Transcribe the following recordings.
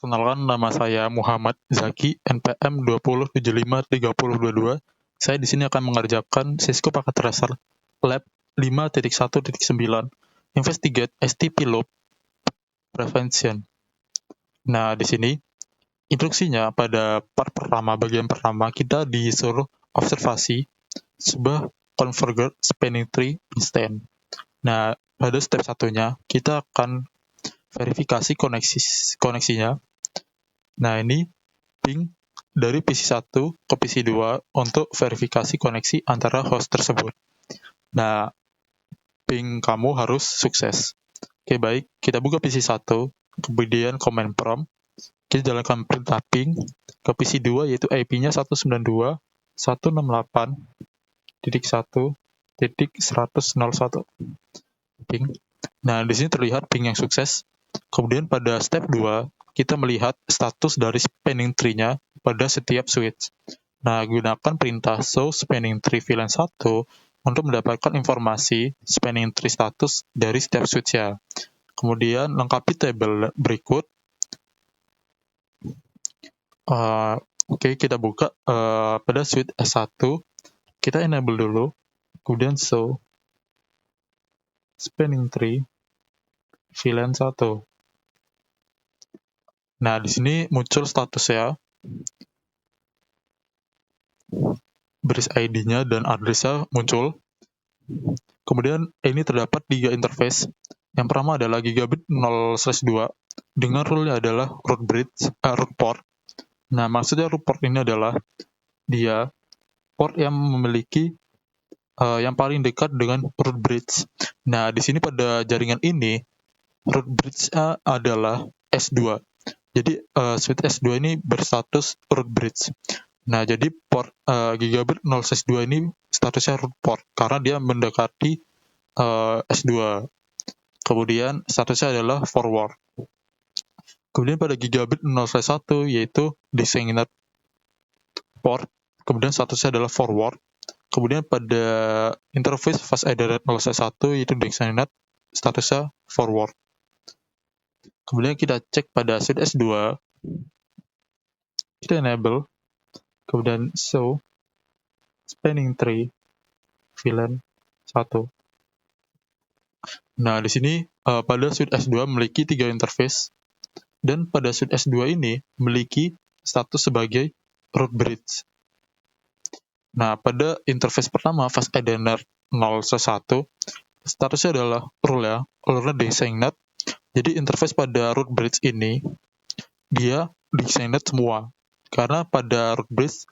Perkenalkan, nama saya Muhammad Zaki, NPM 20753022. Saya di sini akan mengerjakan Cisco Packet Tracer Lab 5.1.9 Investigate STP Loop Prevention. Nah, di sini instruksinya pada bagian pertama kita disuruh observasi sebuah configured spanning tree instance. Nah, pada step satunya kita akan verifikasi koneksinya. Nah, ini ping dari PC1 ke PC2 untuk verifikasi koneksi antara host tersebut. Nah, ping kamu harus sukses. Oke, baik. Kita buka PC1, kemudian command prompt. Kita jalankan perintah ping ke PC2, yaitu IP-nya 192.168.1.101. Ping. Nah, di sini terlihat ping yang sukses. Kemudian pada step 2, kita melihat status dari spanning tree-nya pada setiap switch. Nah, gunakan perintah show spanning tree VLAN 1 untuk mendapatkan informasi spanning tree status dari setiap switch-nya. Kemudian, lengkapi tabel berikut. Oke, kita buka pada switch S1. Kita enable dulu. Kemudian show spanning tree VLAN 1. Nah, di sini muncul statusnya, baris ID-nya dan address-nya muncul. Kemudian ini terdapat 3 interface. Yang pertama adalah gigabit 0/2 dengan rule-nya adalah root port. Nah, maksudnya root port ini adalah dia port yang memiliki yang paling dekat dengan root bridge. Nah, di sini pada jaringan ini root bridge-nya adalah S2. Jadi switch S2 ini berstatus root bridge. Nah, jadi port gigabit 0/2 ini statusnya root port karena dia mendekati S2. Kemudian statusnya adalah forward. Kemudian pada gigabit 0/1 yaitu designated port, kemudian statusnya adalah forward. Kemudian pada interface fast Ethernet 0/1 yaitu designated, statusnya forward. Kemudian kita cek pada switch S2, kita enable, kemudian show spanning tree VLAN 1. Nah, di sini pada switch S2 memiliki 3 interface, dan pada switch S2 ini memiliki status sebagai root bridge. Nah, pada interface pertama, fast Ethernet 0/1, statusnya adalah rule designated. Jadi interface pada root bridge ini, dia designated semua. Karena pada root bridge,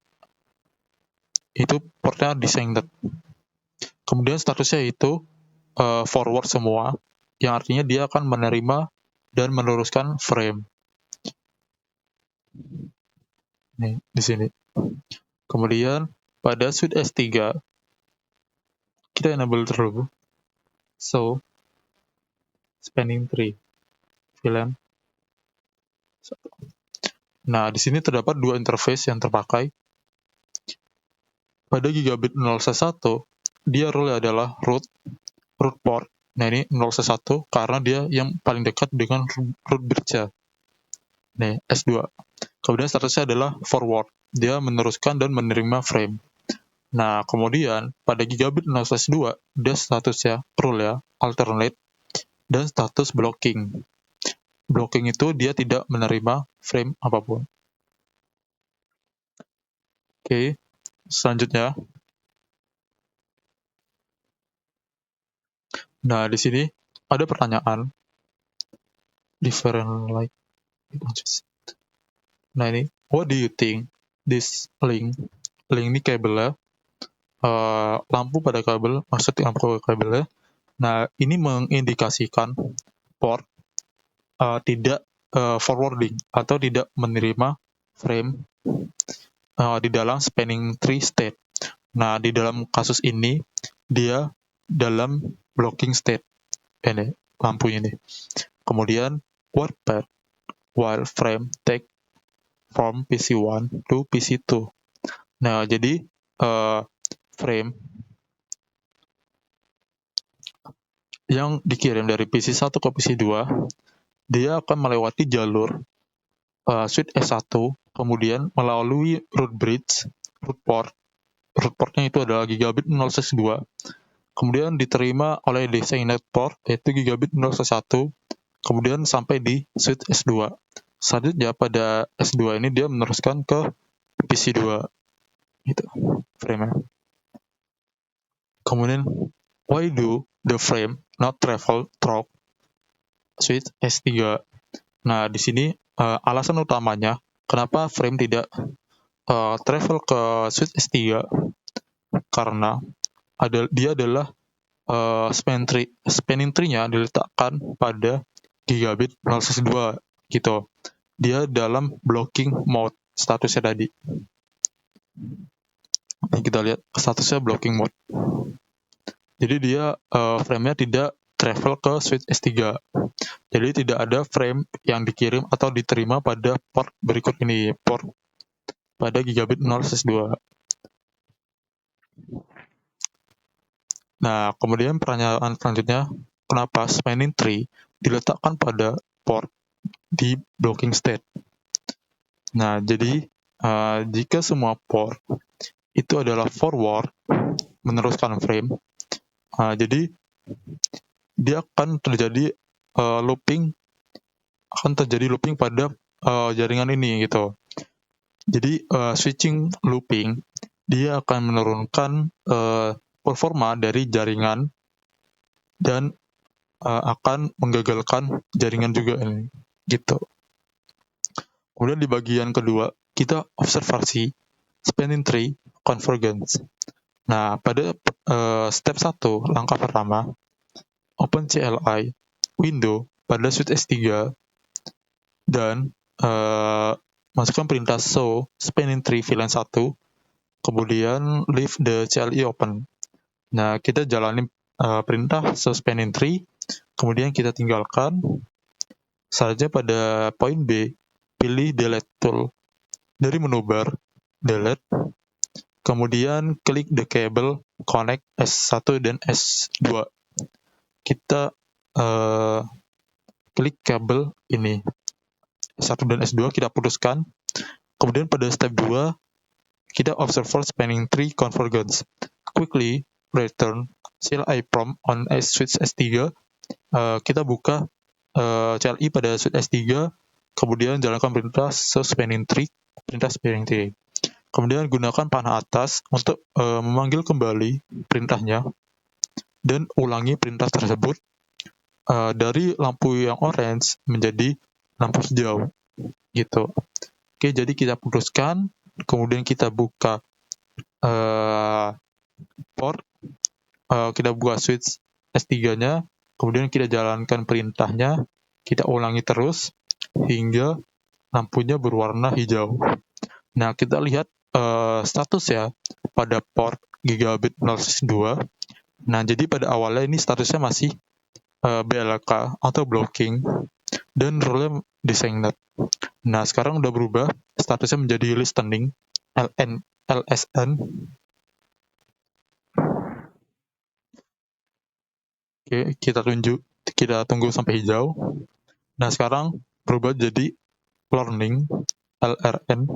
itu portnya designated. Kemudian statusnya itu forward semua, yang artinya dia akan menerima dan meneruskan frame. Nih, di sini. Kemudian pada switch S3, kita enable dulu. So, spanning tree VLAN 1. Nah, di sini terdapat 2 interface yang terpakai. Pada gigabit 0/1, dia rule adalah root port. Nah, ini 0/1 karena dia yang paling dekat dengan root bridge-nya. Nih, S2. Kemudian statusnya adalah forward. Dia meneruskan dan menerima frame. Nah, kemudian pada gigabit 0/2, dia statusnya rule alternate dan status blocking. Blocking itu dia tidak menerima frame apapun. Oke, selanjutnya. Nah, di sini ada pertanyaan. Different light. Nah, ini, what do you think this link ini kabelnya, lampu pada kabel, maksudnya lampu kabelnya. Nah, ini mengindikasikan port tidak forwarding atau tidak menerima frame di dalam spanning tree state. Nah, di dalam kasus ini, dia dalam blocking state. Ini, lampunya ini. Kemudian, what path while frame take from PC1 to PC2. Nah, jadi frame yang dikirim dari PC1 ke PC2, dia akan melewati jalur switch S1, kemudian melalui root bridge, root portnya itu adalah gigabit 0/2, kemudian diterima oleh designated port, yaitu gigabit 0/1, kemudian sampai di switch S2. Selanjutnya pada S2 ini dia meneruskan ke PC2, gitu frame-nya. Kemudian, why do the frame not travel through switch S3? Nah, di sini alasan utamanya kenapa frame tidak travel ke switch S3, karena dia adalah spanning tree-nya diletakkan pada gigabit 0/2 gitu. Dia dalam blocking mode statusnya tadi. Ini kita lihat statusnya blocking mode. Jadi dia frame-nya tidak travel ke switch S3. Jadi tidak ada frame yang dikirim atau diterima pada port berikut ini, port pada gigabit 0/2. Nah, kemudian pertanyaan selanjutnya, kenapa spanning tree diletakkan pada port di blocking state? Nah, jadi jika semua port itu adalah forward, meneruskan frame, jadi dia akan terjadi looping pada jaringan ini gitu. Jadi switching looping dia akan menurunkan performa dari jaringan dan akan menggagalkan jaringan juga ini gitu. Kemudian di bagian kedua kita observasi spanning tree convergence. Nah, pada step 1, langkah pertama, open CLI window pada switch S3 dan masukkan perintah show spanning tree VLAN 1, kemudian leave the CLI open. Nah, kita jalani perintah show spanning tree, kemudian kita tinggalkan. Selanjutnya pada poin B, pilih delete tool. Dari menu bar, delete, kemudian klik the cable connect S1 dan S2. Kita klik kabel ini, S1 dan S2 kita putuskan. Kemudian pada step 2, kita observe spanning tree convergence. Quickly return CLI prompt on switch S3. Kita buka CLI pada switch S3, kemudian jalankan perintah spanning tree, perintah spanning tree. Kemudian gunakan panah atas untuk memanggil kembali perintahnya dan ulangi perintah tersebut dari lampu yang orange menjadi lampu hijau gitu. Oke, jadi kita putuskan, kemudian kita buka port, kita buka switch S3-nya, kemudian kita jalankan perintahnya, kita ulangi terus hingga lampunya berwarna hijau. Nah, kita lihat status ya pada port gigabit 0/2. Nah, jadi pada awalnya ini statusnya masih BLK atau blocking dan role designer. Nah, sekarang udah berubah, statusnya menjadi listening, LSN. Oke, kita tunggu sampai hijau. Nah, sekarang berubah jadi learning, LRN.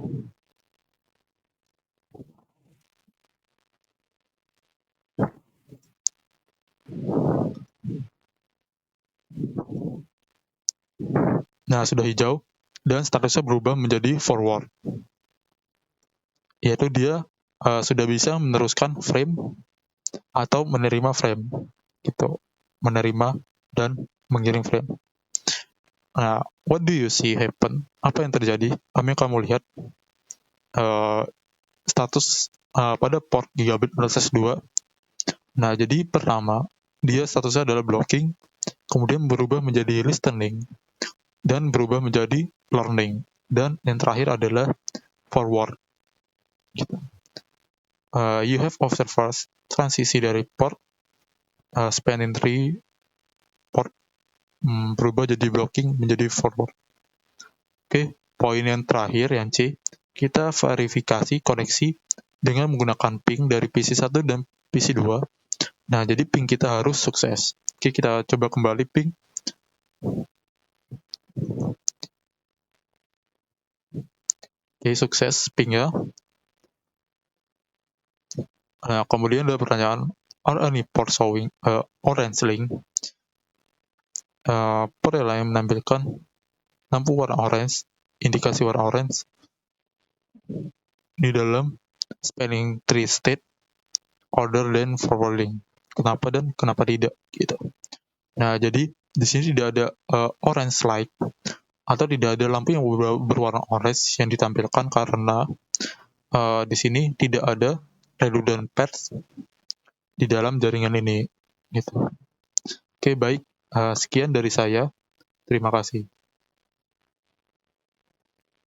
Nah, sudah hijau dan statusnya berubah menjadi forward. Yaitu dia sudah bisa meneruskan frame atau menerima frame. Gitu. Menerima dan mengirim frame. Nah, what do you see happen? Apa yang terjadi? Apa yang kamu lihat? Status pada port gigabit 0/2. Nah, jadi pertama, dia statusnya adalah blocking, kemudian berubah menjadi listening, dan berubah menjadi learning, dan yang terakhir adalah forward. Gitu. You have observed first transisi dari port spanning tree port berubah jadi blocking menjadi forward. Oke, poin yang terakhir yang C, kita verifikasi koneksi dengan menggunakan ping dari PC1 dan PC2. Nah, jadi ping kita harus sukses. Oke, kita coba kembali ping. Oke, sukses ping ya. Nah, kemudian ada pertanyaan, are any port showing orange link? Port yang menampilkan lampu warna orange, indikasi warna orange di dalam spanning tree state other than forwarding. Kenapa dan kenapa tidak gitu. Nah, jadi di sini tidak ada orange light atau tidak ada lampu yang berwarna orange yang ditampilkan karena di sini tidak ada redundant pairs di dalam jaringan ini gitu. Oke, baik. Sekian dari saya. Terima kasih.